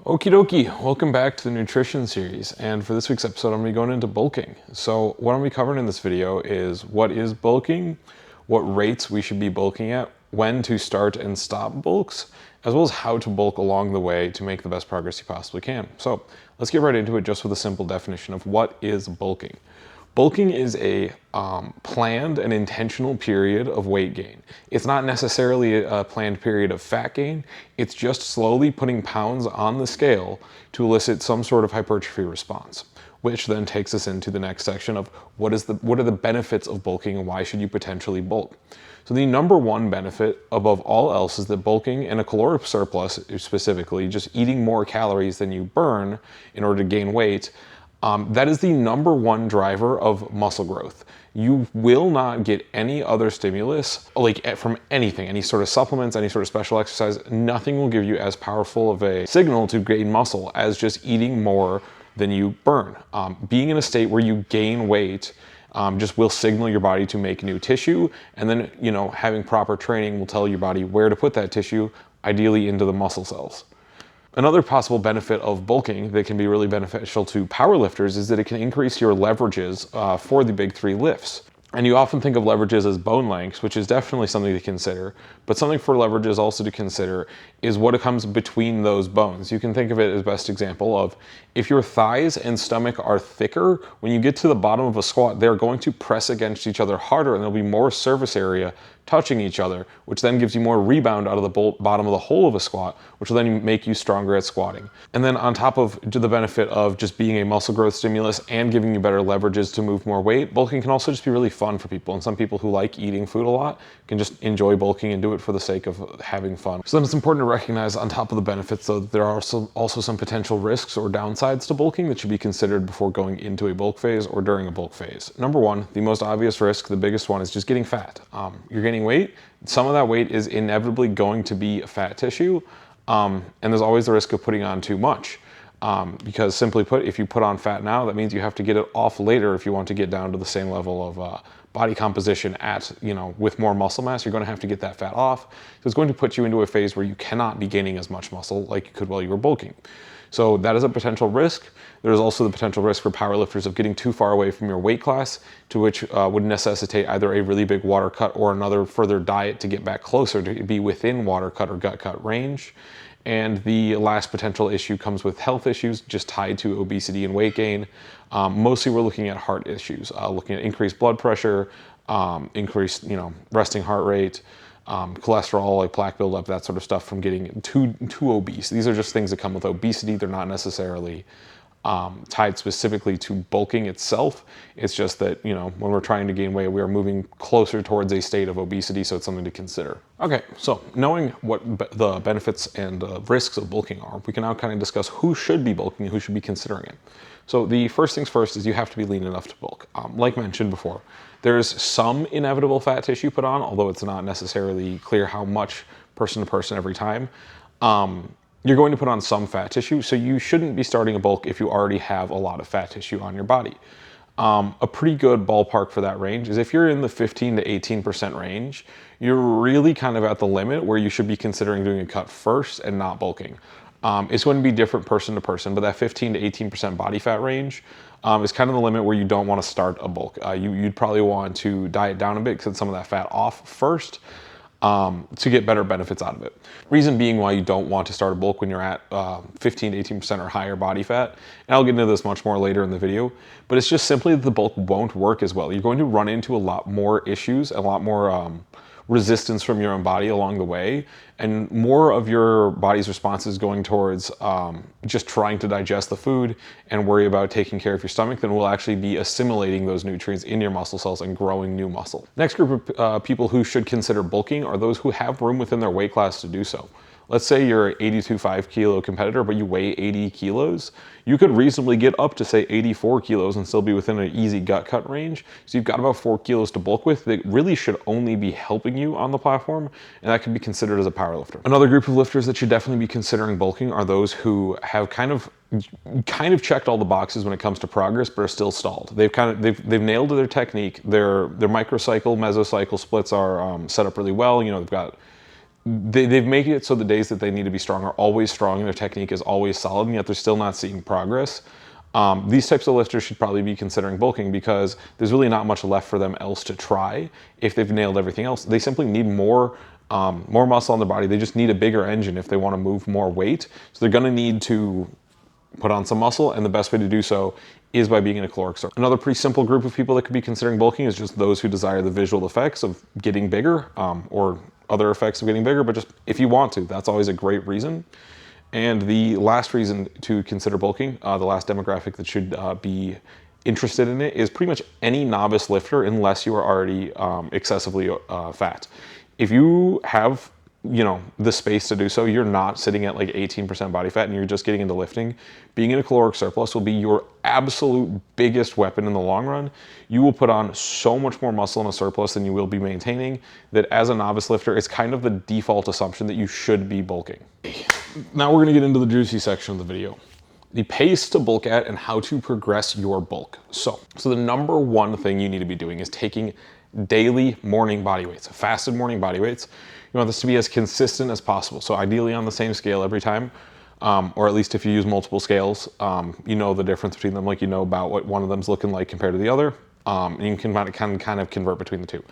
Okie dokie, welcome back to the nutrition series, and for this week's episode I'm going to be going into bulking. So what I'm going to be covering in this video is what is bulking, what rates we should be bulking at, when to start and stop bulks, as well as how to bulk along the way to make the best progress you possibly can. So let's get right into it just with a simple definition of what is bulking. Bulking is a planned and intentional period of weight gain. It's not necessarily a planned period of fat gain. It's just slowly putting pounds on the scale to elicit some sort of hypertrophy response, which then takes us into the next section of what are the benefits of bulking and why should you potentially bulk. So the number one benefit above all else is that bulking and a caloric surplus, specifically just eating more calories than you burn in order to gain weight, that is the number one driver of muscle growth. You will not get any other stimulus, like from anything, any sort of supplements, any sort of special exercise. Nothing will give you as powerful of a signal to gain muscle as just eating more than you burn. Being in a state where you gain weight just will signal your body to make new tissue, and then having proper training will tell your body where to put that tissue, ideally into the muscle cells. Another possible benefit of bulking that can be really beneficial to powerlifters is that it can increase your leverages for the big three lifts. And you often think of leverages as bone lengths, which is definitely something to consider, but something for leverages also to consider is what comes between those bones. You can think of it as best example of if your thighs and stomach are thicker, when you get to the bottom of a squat, they're going to press against each other harder and there'll be more surface area touching each other, which then gives you more rebound out of the bottom of the hole of a squat, which will then make you stronger at squatting. And then on top of the benefit of just being a muscle growth stimulus and giving you better leverages to move more weight, bulking can also just be really fun for people. And some people who like eating food a lot can just enjoy bulking and do it for the sake of having fun. So then it's important to recognize on top of the benefits, though, there are also some potential risks or downsides to bulking that should be considered before going into a bulk phase or during a bulk phase. Number one, the most obvious risk, the biggest one, is just getting fat. You're gaining weight, some of that weight is inevitably going to be fat tissue, and there's always the risk of putting on too much. Because simply put, if you put on fat now, that means you have to get it off later if you want to get down to the same level of body composition at, with more muscle mass. You're going to have to get that fat off. So it's going to put you into a phase where you cannot be gaining as much muscle like you could while you were bulking. So that is a potential risk. There's also the potential risk for powerlifters of getting too far away from your weight class, to which would necessitate either a really big water cut or another further diet to get back closer to be within water cut or gut cut range. And the last potential issue comes with health issues just tied to obesity and weight gain. Mostly we're looking at heart issues, looking at increased blood pressure, increased resting heart rate, cholesterol, like plaque buildup, that sort of stuff from getting too obese. These are just things that come with obesity. They're not necessarily tied specifically to bulking itself. It's just that, when we're trying to gain weight, we are moving closer towards a state of obesity, so it's something to consider. Okay, so knowing what the benefits and risks of bulking are, we can now kind of discuss who should be bulking and who should be considering it. So the first things first is you have to be lean enough to bulk. Like mentioned before, there's some inevitable fat tissue put on, although it's not necessarily clear how much person to person every time. You're going to put on some fat tissue, so you shouldn't be starting a bulk if you already have a lot of fat tissue on your body. A pretty good ballpark for that range is if you're in the 15 to 18% range, you're really kind of at the limit where you should be considering doing a cut first and not bulking. It's going to be different person to person, but that 15 to 18% body fat range is kind of the limit where you don't want to start a bulk. You'd probably want to diet down a bit, cut some of that fat off first, to get better benefits out of it. Reason being why you don't want to start a bulk when you're at 15 to 18% or higher body fat, and I'll get into this much more later in the video, but it's just simply that the bulk won't work as well. You're going to run into a lot more issues, a lot more resistance from your own body along the way, and more of your body's response is going towards just trying to digest the food and worry about taking care of your stomach than will actually be assimilating those nutrients in your muscle cells and growing new muscle. Next group of people who should consider bulking are those who have room within their weight class to do so. Let's say you're an 82.5 kilo competitor, but you weigh 80 kilos. You could reasonably get up to say 84 kilos and still be within an easy gut cut range. So you've got about 4 kilos to bulk with that really should only be helping you on the platform, and that can be considered as a power lifter. Another group of lifters that should definitely be considering bulking are those who have kind of checked all the boxes when it comes to progress, but are still stalled. They've nailed their technique. Their microcycle, mesocycle splits are set up really well. They've got they've made it so the days that they need to be strong are always strong and their technique is always solid, and yet they're still not seeing progress. These types of lifters should probably be considering bulking because there's really not much left for them else to try if they've nailed everything else. They simply need more muscle on their body. They just need a bigger engine if they want to move more weight. So they're going to need to put on some muscle, and the best way to do so is by being in a caloric surplus. Another pretty simple group of people that could be considering bulking is just those who desire the visual effects of getting bigger, or other effects of getting bigger, but just if you want to, that's always a great reason. And the last reason to consider bulking, the last demographic that should be interested in it, is pretty much any novice lifter unless you are already excessively fat. If you have the space to do so, you're not sitting at like 18% body fat and you're just getting into lifting, being in a caloric surplus will be your absolute biggest weapon in the long run. You will put on so much more muscle in a surplus than you will be maintaining, that as a novice lifter, it's kind of the default assumption that you should be bulking. Now we're gonna get into the juicy section of the video. The pace to bulk at and how to progress your bulk. So the number one thing you need to be doing is taking daily morning body weights, fasted morning body weights. You want this to be as consistent as possible. So ideally on the same scale every time, or at least if you use multiple scales, you know the difference between them, like you know about what one of them's looking like compared to the other, and you can kind of convert between the two.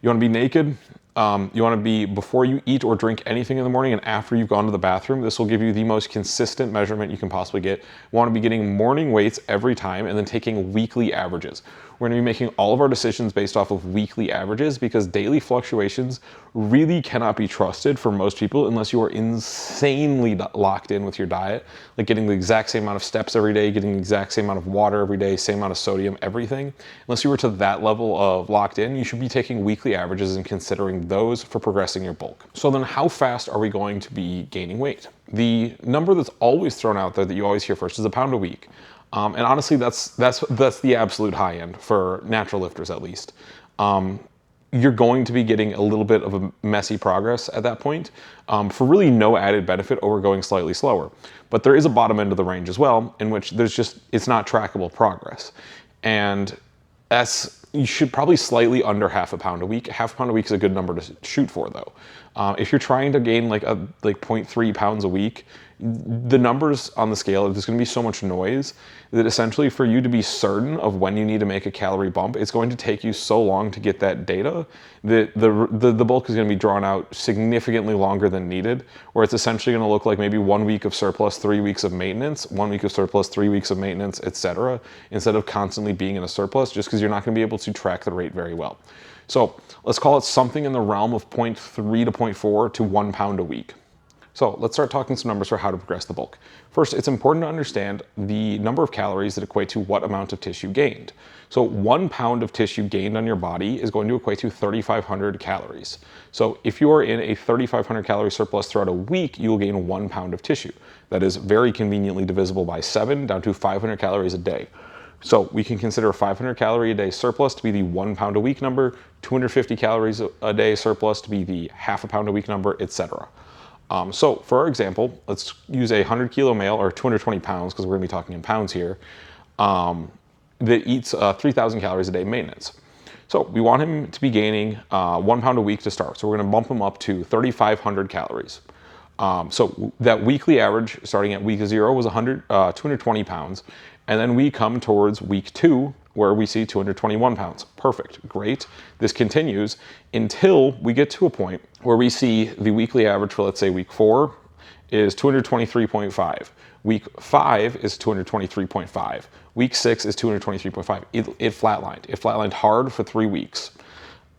You want to be naked. You want to be before you eat or drink anything in the morning and after you've gone to the bathroom. This will give you the most consistent measurement you can possibly get. You want to be getting morning weights every time and then taking weekly averages. We're going to be making all of our decisions based off of weekly averages because daily fluctuations really cannot be trusted for most people unless you are insanely locked in with your diet, like getting the exact same amount of steps every day, getting the exact same amount of water every day, same amount of sodium, everything. Unless you were to that level of locked in, you should be taking weekly averages and considering those for progressing your bulk. So then how fast are we going to be gaining weight? The number that's always thrown out there that you always hear first is a pound a week. And honestly, that's the absolute high end for natural lifters, at least. You're going to be getting a little bit of a messy progress at that point, for really no added benefit over going slightly slower. But there is a bottom end of the range as well, in which it's not trackable progress. And you should probably slightly under half a pound a week. Half a pound a week is a good number to shoot for, though. If you're trying to gain like 0.3 pounds a week, the numbers on the scale, there's going to be so much noise that essentially for you to be certain of when you need to make a calorie bump, it's going to take you so long to get that data that the bulk is going to be drawn out significantly longer than needed, where it's essentially going to look like maybe 1 week of surplus, 3 weeks of maintenance, 1 week of surplus, 3 weeks of maintenance, etc., instead of constantly being in a surplus, just because you're not going to be able to track the rate very well. So let's call it something in the realm of 0.3 to 0.4 to 1 pound a week. So let's start talking some numbers for how to progress the bulk. First, it's important to understand the number of calories that equate to what amount of tissue gained. So 1 pound of tissue gained on your body is going to equate to 3,500 calories. So if you are in a 3,500 calorie surplus throughout a week, you will gain 1 pound of tissue. That is very conveniently divisible by 7 down to 500 calories a day. So we can consider a 500 calorie a day surplus to be the 1 pound a week number, 250 calories a day surplus to be the half a pound a week number, etc. So for our example, let's use a 100 kilo male, or 220 pounds, because we're going to be talking in pounds here, that eats 3,000 calories a day maintenance. So we want him to be gaining 1 pound a week to start. So we're going to bump him up to 3,500 calories. So that weekly average starting at week 0 was 220 pounds. And then we come towards week 2 where we see 221 pounds. Perfect, great. This continues until we get to a point where we see the weekly average for, let's say, week 4 is 223.5. Week 5 is 223.5. Week 6 is 223.5. It flatlined. It flatlined hard for 3 weeks.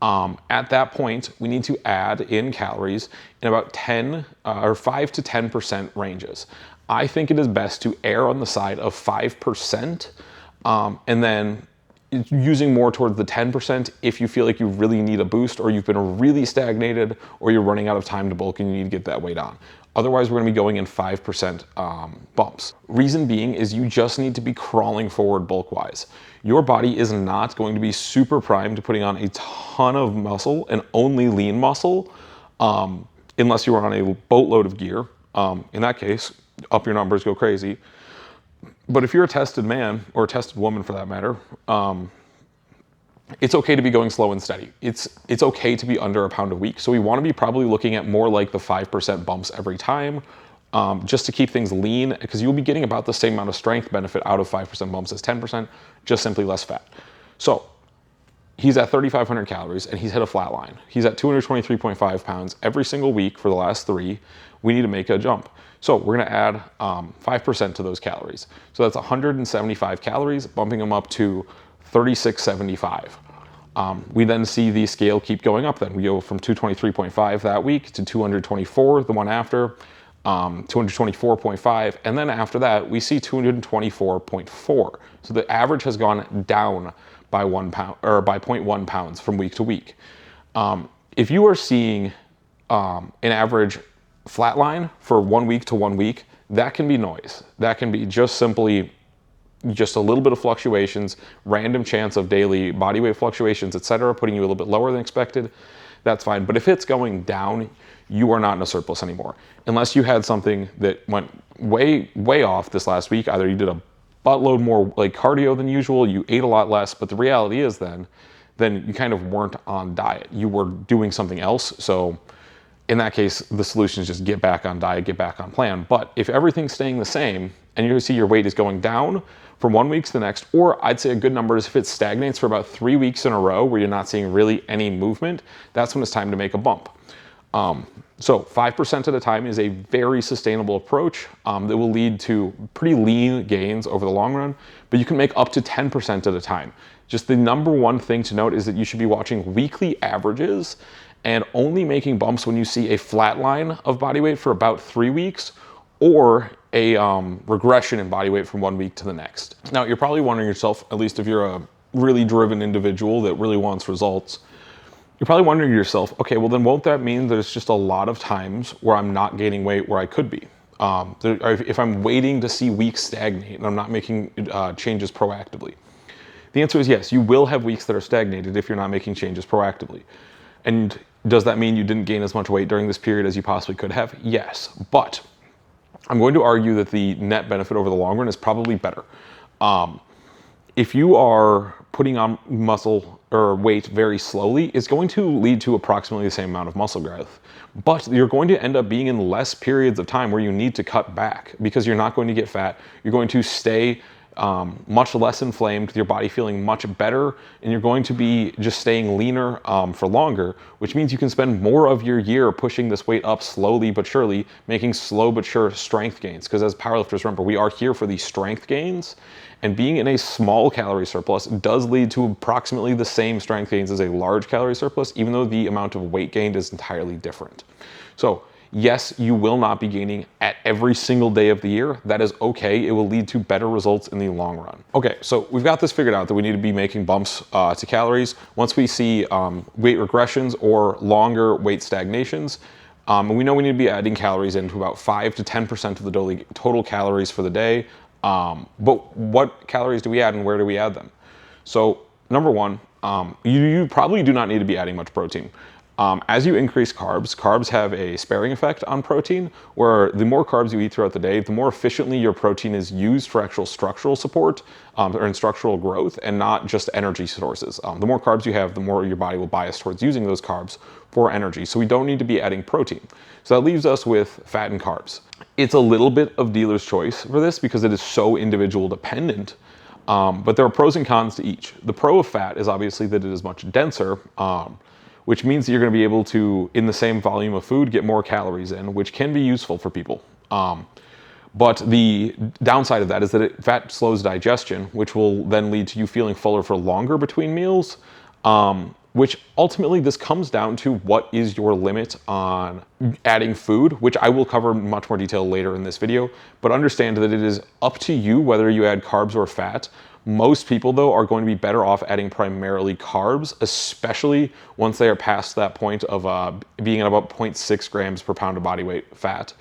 At that point, we need to add in calories in about 10 or 5 to 10% ranges. I think it is best to err on the side of 5%, and then using more towards the 10% if you feel like you really need a boost, or you've been really stagnated, or you're running out of time to bulk and you need to get that weight on. Otherwise, we're going to be going in 5% bumps. Reason being is you just need to be crawling forward bulk-wise. Your body is not going to be super primed to putting on a ton of muscle and only lean muscle, unless you are on a boatload of gear. In that case, up your numbers, go crazy. But if you're a tested man, or a tested woman for that matter, it's okay to be going slow and steady. It's okay to be under a pound a week. So we want to be probably looking at more like the 5% bumps every time, just to keep things lean, because you'll be getting about the same amount of strength benefit out of 5% bumps as 10%, just simply less fat. So he's at 3,500 calories and he's hit a flat line. He's at 223.5 pounds every single week for the last 3. We need to make a jump. So we're gonna add 5% to those calories. So that's 175 calories, bumping them up to 3675. We then see the scale keep going up then. We go from 223.5 that week to 224 the one after, 224.5, and then after that we see 224.4. So the average has gone down by 1 pound, or by 0.1 pounds from week to week. If you are seeing an average flat line for 1 week to 1 week, that can be noise. That can be just simply just a little bit of fluctuations, random chance of daily body weight fluctuations, etc., putting you a little bit lower than expected. That's fine. But if it's going down, you are not in a surplus anymore. Unless you had something that went way off this last week. Either you did a buttload more like cardio than usual, you ate a lot less, but the reality is then you kind of weren't on diet. You were doing something else. So in that case, the solution is just get back on diet, get back on plan. But if everything's staying the same and you see your weight is going down from 1 week to the next, or I'd say a good number is if it stagnates for about 3 weeks in a row where you're not seeing really any movement, that's when it's time to make a bump. So 5% at a time is a very sustainable approach that will lead to pretty lean gains over the long run, but you can make up to 10% at a time. Just the number one thing to note is that you should be watching weekly averages and only making bumps when you see a flat line of body weight for about 3 weeks or a regression in body weight from 1 week to the next. Now, you're probably wondering yourself, at least if you're a really driven individual that really wants results, you're probably wondering to yourself, okay, well then won't that mean there's just a lot of times where I'm not gaining weight where I could be? If I'm waiting to see weeks stagnate and I'm not making changes proactively. The answer is yes, you will have weeks that are stagnated if you're not making changes proactively. And does that mean you didn't gain as much weight during this period as you possibly could have? Yes, but I'm going to argue that the net benefit over the long run is probably better. If you are putting on muscle or weight very slowly, it's going to lead to approximately the same amount of muscle growth. But you're going to end up being in less periods of time where you need to cut back because you're not going to get fat. You're going to stay much less inflamed, with your body feeling much better, and you're going to be just staying leaner for longer, which means you can spend more of your year pushing this weight up slowly but surely, making slow but sure strength gains. Because as powerlifters, remember, we are here for these strength gains, and being in a small calorie surplus does lead to approximately the same strength gains as a large calorie surplus, even though the amount of weight gained is entirely different. So yes, you will not be gaining at every single day of the year. That is okay. It will lead to better results in the long run. Okay, so we've got this figured out that we need to be making bumps to calories. Once we see weight regressions or longer weight stagnations, we know we need to be adding calories into about 5 to 10% of the total calories for the day. But what calories do we add and where do we add them? So number one, you probably do not need to be adding much protein. As you increase carbs have a sparing effect on protein, where the more carbs you eat throughout the day, the more efficiently your protein is used for actual structural support or in structural growth and not just energy sources. The more carbs you have, the more your body will bias towards using those carbs for energy. So we don't need to be adding protein. So that leaves us with fat and carbs. It's a little bit of dealer's choice for this because it is so individual dependent. But there are pros and cons to each. The pro of fat is obviously that it is much denser, which means that you're going to be able to, in the same volume of food, get more calories in, which can be useful for people. But the downside of that is that fat slows digestion, which will then lead to you feeling fuller for longer between meals, which ultimately this comes down to what is your limit on adding food, which I will cover in much more detail later in this video. But understand that it is up to you whether you add carbs or fat. Most people, though, are going to be better off adding primarily carbs, especially once they are past that point of being at about 0.6 grams per pound of body weight fat.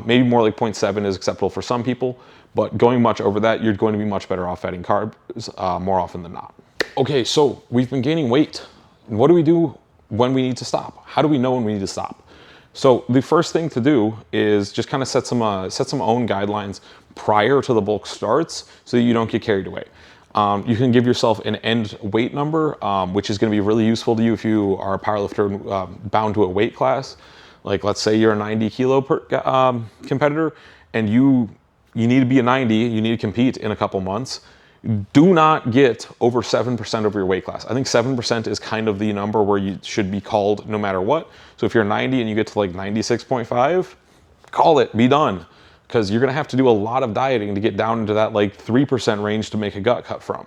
Maybe more like 0.7 is acceptable for some people, but going much over that, you're going to be much better off adding carbs more often than not. Okay, so we've been gaining weight. What do we do when we need to stop? How do we know when we need to stop? So the first thing to do is just kind of set some own guidelines prior to the bulk starts so that you don't get carried away. You can give yourself an end weight number, which is going to be really useful to you if you are a powerlifter bound to a weight class. Like, let's say you're a 90 kilo competitor, and you need to be a 90, you need to compete in a couple months. Do not get over 7% of your weight class. I think 7% is kind of the number where you should be called no matter what. So if you're 90 and you get to like 96.5, call it, be done. Because you're gonna have to do a lot of dieting to get down into that like 3% range to make a gut cut from.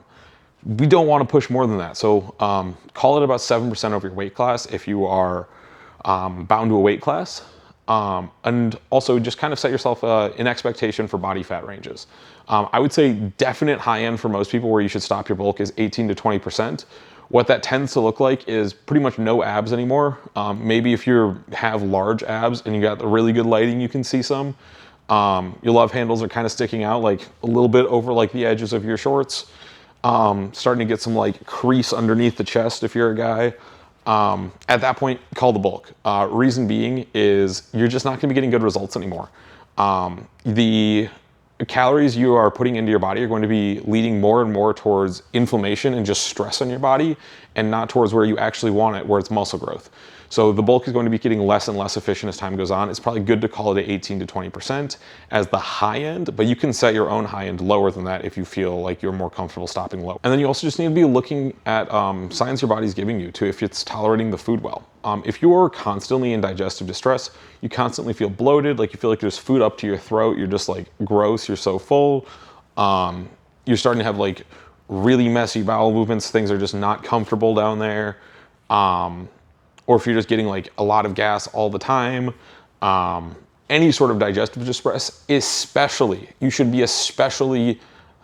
We don't wanna push more than that. So call it about 7% of your weight class if you are bound to a weight class. And also just kind of set yourself an expectation for body fat ranges. I would say definite high end for most people where you should stop your bulk is 18 to 20%. What that tends to look like is pretty much no abs anymore. Maybe if you have large abs and you got the really good lighting, you can see some. Your love handles are kind of sticking out like a little bit over like the edges of your shorts. Starting to get some like crease underneath the chest if you're a guy. At that point, call the bulk. Reason being is you're just not going to be getting good results anymore. The calories you are putting into your body are going to be leading more and more towards inflammation and just stress on your body, and not towards where you actually want it, where it's muscle growth. So the bulk is going to be getting less and less efficient as time goes on. It's probably good to call it at 18 to 20% as the high end, but you can set your own high end lower than that if you feel like you're more comfortable stopping low. And then you also just need to be looking at signs your body's giving you to if it's tolerating the food well. If you're constantly in digestive distress, you constantly feel bloated, like you feel like there's food up to your throat, you're just like gross, you're so full, you're starting to have like really messy bowel movements, things are just not comfortable down there. Or if you're just getting like a lot of gas all the time, any sort of digestive distress, especially, you should be especially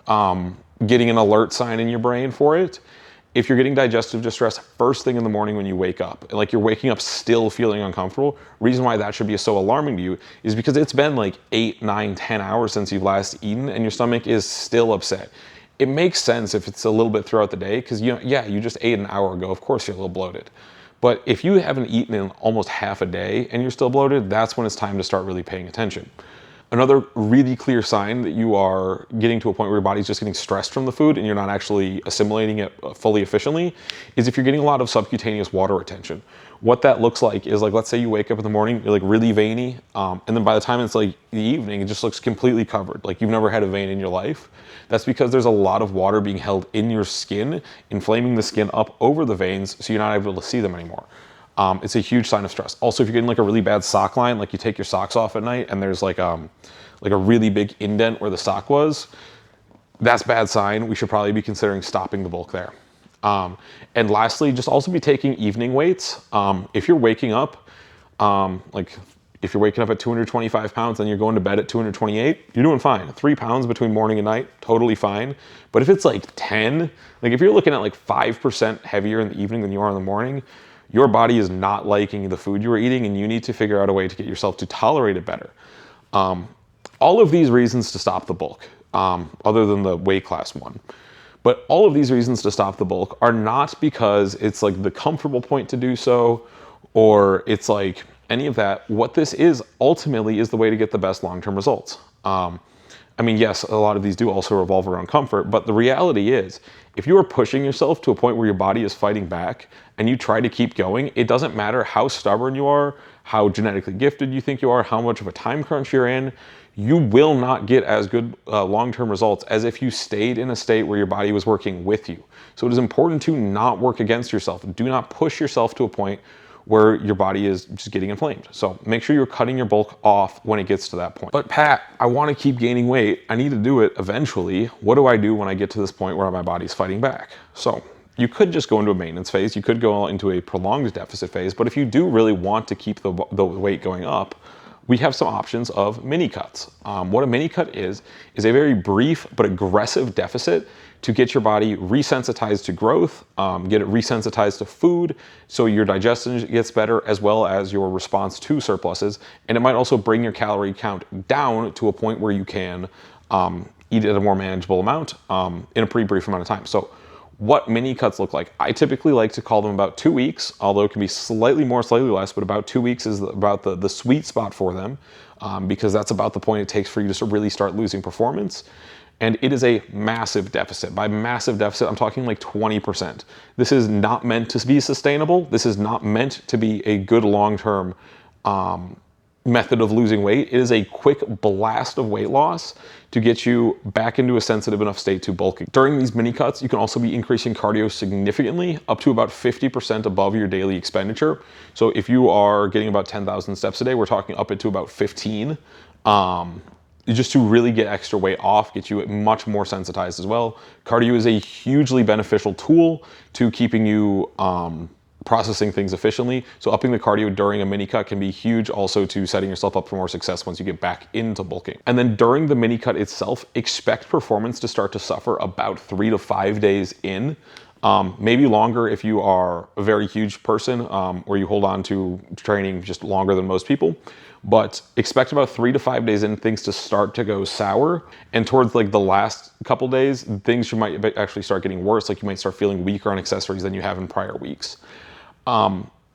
getting an alert sign in your brain for it. If you're getting digestive distress first thing in the morning when you wake up, and like you're waking up still feeling uncomfortable, reason why that should be so alarming to you is because it's been like 8, 9, 10 hours since you've last eaten and your stomach is still upset. It makes sense if it's a little bit throughout the day because you just ate an hour ago, of course you're a little bloated. But if you haven't eaten in almost half a day and you're still bloated, that's when it's time to start really paying attention. Another really clear sign that you are getting to a point where your body's just getting stressed from the food and you're not actually assimilating it fully efficiently is if you're getting a lot of subcutaneous water retention. What that looks like is like, let's say you wake up in the morning, you're like really veiny, and then by the time it's like the evening, it just looks completely covered. Like you've never had a vein in your life. That's because there's a lot of water being held in your skin, inflaming the skin up over the veins so you're not able to see them anymore. It's a huge sign of stress. Also, if you're getting like a really bad sock line, like you take your socks off at night and there's like a really big indent where the sock was, that's a bad sign. We should probably be considering stopping the bulk there. And lastly, just also be taking evening weights. If you're waking up, if you're waking up at 225 pounds and you're going to bed at 228, you're doing fine. 3 pounds between morning and night, totally fine. But if it's like 10, like if you're looking at like 5% heavier in the evening than you are in the morning, your body is not liking the food you are eating and you need to figure out a way to get yourself to tolerate it better. All of these reasons to stop the bulk, other than the weight class one, but all of these reasons to stop the bulk are not because it's like the comfortable point to do so, or it's like any of that. What this is ultimately is the way to get the best long-term results. I mean, yes, a lot of these do also revolve around comfort, but the reality is if you are pushing yourself to a point where your body is fighting back and you try to keep going, it doesn't matter how stubborn you are, how genetically gifted you think you are, how much of a time crunch you're in, you will not get as good long-term results as if you stayed in a state where your body was working with you. So it is important to not work against yourself. Do not push yourself to a point where your body is just getting inflamed. So make sure you're cutting your bulk off when it gets to that point. But Pat, I want to keep gaining weight. I need to do it eventually. What do I do when I get to this point where my body's fighting back? So you could just go into a maintenance phase. You could go into a prolonged deficit phase. But if you do really want to keep the weight going up, we have some options of mini cuts. What a mini cut is a very brief but aggressive deficit to get your body resensitized to growth, get it resensitized to food, so your digestion gets better as well as your response to surpluses. And it might also bring your calorie count down to a point where you can eat at a more manageable amount in a pretty brief amount of time. So what mini cuts look like? I typically like to call them about 2 weeks, although it can be slightly more, slightly less, but about 2 weeks is about the sweet spot for them, because that's about the point it takes for you to really start losing performance. And it is a massive deficit. By massive deficit, I'm talking like 20%. This is not meant to be sustainable. This is not meant to be a good long-term method of losing weight. It is a quick blast of weight loss to get you back into a sensitive enough state to bulking. During these mini cuts, you can also be increasing cardio significantly, up to about 50% above your daily expenditure. So if you are getting about 10,000 steps a day, we're talking up into about 15. Just to really get extra weight off, get you much more sensitized as well. Cardio is a hugely beneficial tool to keeping you processing things efficiently. So upping the cardio during a mini cut can be huge also to setting yourself up for more success once you get back into bulking. And then during the mini cut itself, expect performance to start to suffer about 3 to 5 days in. Maybe longer if you are a very huge person or you hold on to training just longer than most people. But expect about 3 to 5 days in things to start to go sour. And towards like the last couple days, things might actually start getting worse. Like you might start feeling weaker on accessories than you have in prior weeks.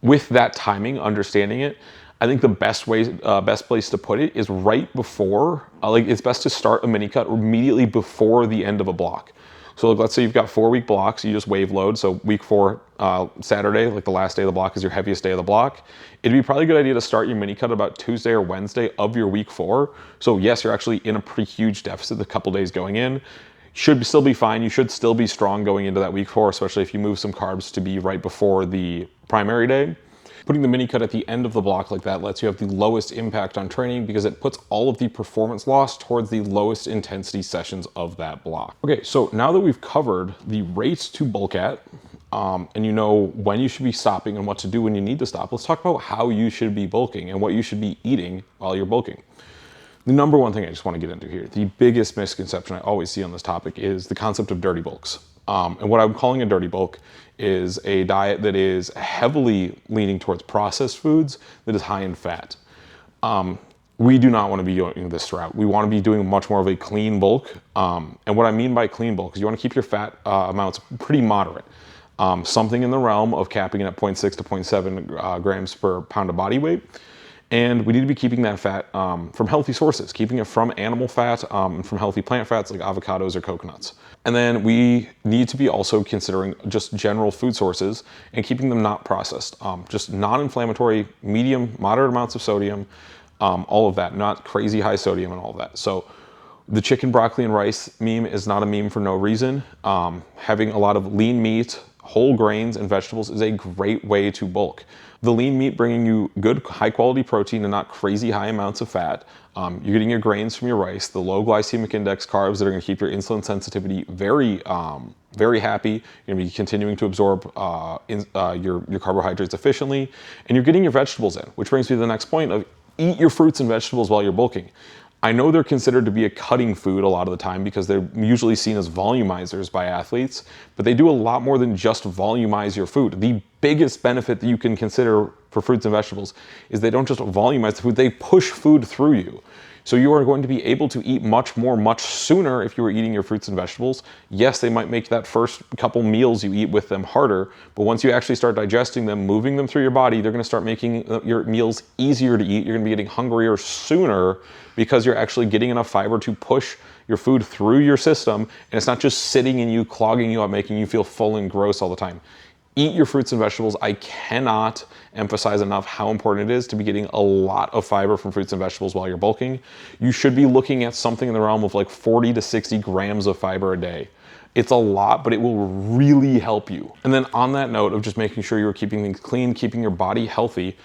With that timing, understanding it, I think the best place to put it is right before, like it's best to start a mini cut immediately before the end of a block. So like, let's say you've got 4-week blocks, you just wave load. So week 4, Saturday, like the last day of the block is your heaviest day of the block. It'd be probably a good idea to start your mini cut about Tuesday or Wednesday of your week 4. So yes, you're actually in a pretty huge deficit the couple days going in. Should still be fine. You should still be strong going into that week 4, especially if you move some carbs to be right before the primary day. Putting the mini cut at the end of the block like that lets you have the lowest impact on training because it puts all of the performance loss towards the lowest intensity sessions of that block. Okay, so now that we've covered the rates to bulk at, and you know when you should be stopping and what to do when you need to stop, let's talk about how you should be bulking and what you should be eating while you're bulking. The number one thing I just want to get into here, the biggest misconception I always see on this topic is the concept of dirty bulks. And what I'm calling a dirty bulk is a diet that is heavily leaning towards processed foods that is high in fat. We do not want to be going this route. We want to be doing much more of a clean bulk. And what I mean by clean bulk is you want to keep your fat amounts pretty moderate. Something in the realm of capping it at 0.6 to 0.7 grams per pound of body weight. And we need to be keeping that fat from healthy sources, keeping it from animal fat and from healthy plant fats like avocados or coconuts. And then we need to be also considering just general food sources and keeping them not processed. Just non-inflammatory, medium, moderate amounts of sodium, all of that, not crazy high sodium and all of that. So the chicken, broccoli, and rice meme is not a meme for no reason. Having a lot of lean meat, whole grains, and vegetables is a great way to bulk. The lean meat bringing you good high quality protein and not crazy high amounts of fat. You're getting your grains from your rice, the low glycemic index carbs that are going to keep your insulin sensitivity very happy. You're going to be continuing to absorb your carbohydrates efficiently, and you're getting your vegetables in, which brings me to the next point of eat your fruits and vegetables while you're bulking. I know they're considered to be a cutting food a lot of the time because they're usually seen as volumizers by athletes, but they do a lot more than just volumize your food. The biggest benefit that you can consider for fruits and vegetables is they don't just volumize the food, they push food through you. So you are going to be able to eat much more, much sooner if you were eating your fruits and vegetables. Yes, they might make that first couple meals you eat with them harder, but once you actually start digesting them, moving them through your body, they're going to start making your meals easier to eat. You're going to be getting hungrier sooner because you're actually getting enough fiber to push your food through your system, and it's not just sitting in you, clogging you up, making you feel full and gross all the time. Eat your fruits and vegetables. I cannot emphasize enough how important it is to be getting a lot of fiber from fruits and vegetables while you're bulking. You should be looking at something in the realm of like 40 to 60 grams of fiber a day. It's a lot, but it will really help you. And then on that note of just making sure you're keeping things clean, keeping your body healthy,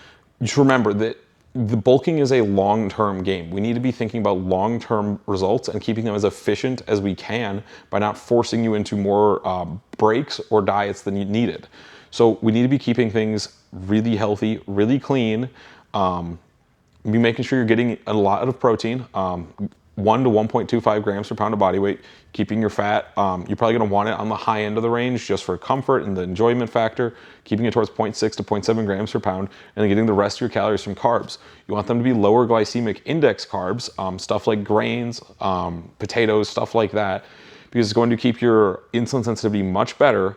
just remember that the bulking is a long-term game. We need to be thinking about long-term results and keeping them as efficient as we can by not forcing you into more breaks or diets than you needed. So we need to be keeping things really healthy, really clean, be making sure you're getting a lot of protein, 1 to 1.25 grams per pound of body weight, keeping your fat. You're probably gonna want it on the high end of the range just for comfort and the enjoyment factor, keeping it towards 0.6 to 0.7 grams per pound, and then getting the rest of your calories from carbs. You want them to be lower glycemic index carbs, stuff like grains, potatoes, stuff like that, because it's going to keep your insulin sensitivity much better.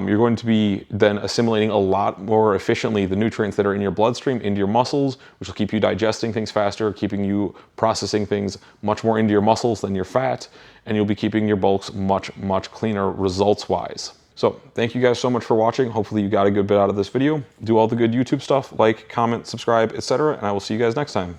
you're going to be then assimilating a lot more efficiently the nutrients that are in your bloodstream into your muscles, which will keep you digesting things faster, keeping you processing things much more into your muscles than your fat, and you'll be keeping your bulks much, much cleaner results-wise. So thank you guys so much for watching. Hopefully you got a good bit out of this video. Do all the good YouTube stuff, like, comment, subscribe, etc., and I will see you guys next time.